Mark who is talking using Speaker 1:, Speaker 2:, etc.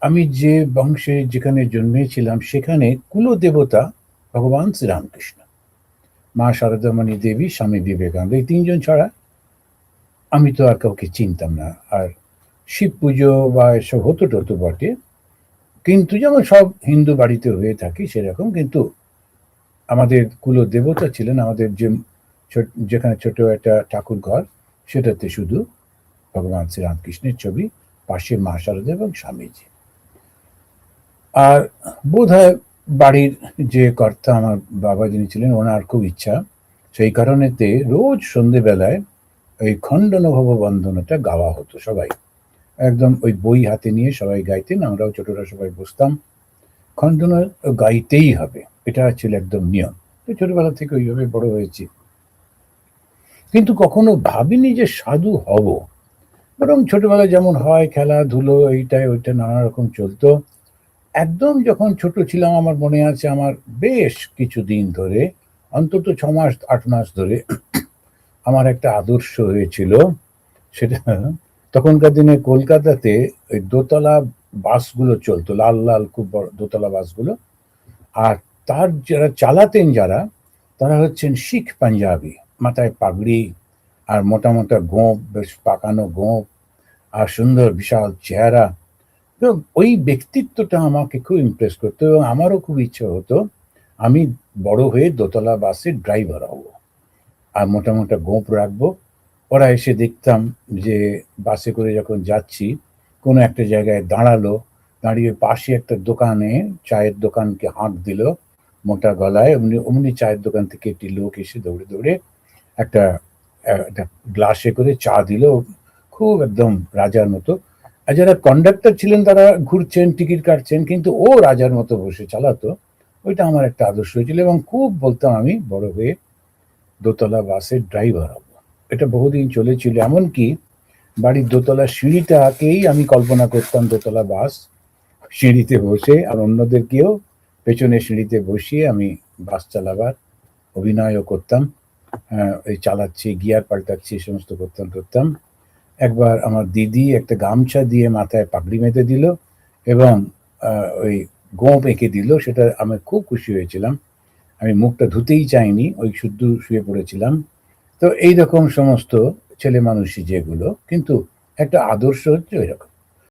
Speaker 1: আমি যে বংশে যেখানে জন্মেছিলাম সেখানে কুলদেবতা ভগবান শ্রীরামকৃষ্ণ, মা শারদামণি দেবী, স্বামী বিবেকানন্দ, এই তিনজন ছাড়া আমি তো আর কাউকে চিনতাম না। আর শিব পুজো বা এসব হতো টতো বটে, কিন্তু যেমন সব হিন্দু বাড়িতে হয়ে থাকে সেরকম, কিন্তু আমাদের কুলদেবতা ছিলেন আমাদের যে যেখানে ছোট একটা ঠাকুর ঘর, সেটাতে শুধু ভগবান শ্রীরামকৃষ্ণের ছবি, পাশে মা শারদা এবং স্বামীজি। আর বোধ হয় বাড়ির যে কর্তা আমার বাবা যিনি ছিলেন, ওনার খুব ইচ্ছা, সেই কারণেতে রোজ সন্ধেবেলায় ওই খণ্ডনভব বন্দনাটা গাওয়া হতো। সবাই একদম ওই বই হাতে নিয়ে সবাই গাইতেন, আমরাও ছোটরা সবাই বসতাম। খণ্ডন গাইতেই হবে, এটা ছিল একদম নিয়ম। তো ছোটবেলা থেকে ওইভাবে বড় হয়েছি, কিন্তু কখনো ভাবিনি যে সাধু হব। বরং ছোটবেলায় যেমন হয় খেলাধুলো এইটাই ওইটা নানা রকম চলতো। একদম যখন ছোট ছিলাম, আমার মনে আছে আমার বেশ কিছুদিন ধরে, অন্তত 6 মাস 8 মাস ধরে আমার একটা আদর্শ হয়েছিল। সেটা তখনকার দিনে কলকাতাতে ওই দোতলা বাসগুলো চলতো, লাল লাল খুব বড় দোতলা বাসগুলো। আর তার যারা চালাতেন, যারা, তারা হচ্ছেন শিখ পাঞ্জাবি, মাথায় পাগড়ি আর মোটা মোটা গোঁফ, বেশ পাকানো গোঁফ, আর সুন্দর বিশাল চেহারা। তো ওই ব্যক্তিত্বটা আমাকে খুব ইমপ্রেস করতো এবং আমারও খুব ইচ্ছে হতো আমি বড় হয়ে দোতলা বাসের ড্রাইভার হব আর মোটা মোটা গোঁফ রাখবো। ওরা এসে দেখতাম যে বাসে করে যখন যাচ্ছি, কোনো একটা জায়গায় দাঁড়ালো, দাঁড়িয়ে পাশে একটা দোকানে, চায়ের দোকানকে হাঁক দিল মোটা গলায়, অমনি অমনি চায়ের দোকান থেকে একটি লোক এসে দৌড়ে দৌড়ে একটা একটা গ্লাসে করে চা দিল, খুব একদম রাজার মতো। আর যারা কন্ডাক্টর ছিলেন তারা ঘুরছেন, টিকিট কাটছেন, কিন্তু ও রাজার মতো বসে চালাতো। ওইটা আমার একটা আদর্শ হয়েছিল এবং খুব বলতাম আমি বড় হয়ে দোতলা বাসের ড্রাইভার হব। এটা বহুদিন চলেছিল, এমনকি বাড়ির দোতলা সিঁড়িটাকেই আমি কল্পনা করতাম দোতলা বাস, সিঁড়িতে বসে আর অন্যদেরকেও পেছনে সিঁড়িতে বসিয়ে আমি বাস চালাবার অভিনয়ও করতাম। ওই চালাচ্ছি, গিয়ার পাল্টাচ্ছি, এই সমস্ত করতাম করতাম। একবার আমার দিদি একটা গামছা দিয়ে মাথায় পাগড়ি বেঁধে দিল এবং ওই গোঁফ এঁকে দিল, সেটা আমি খুব খুশি হয়েছিলাম। আমি মুখটা ধুতেই চাইনি, ওই শুদ্ধ শুয়ে পড়েছিলাম। তো এইরকম সমস্ত ছেলে মানুষই যেগুলো, কিন্তু একটা আদর্শ হচ্ছে ওইরকম।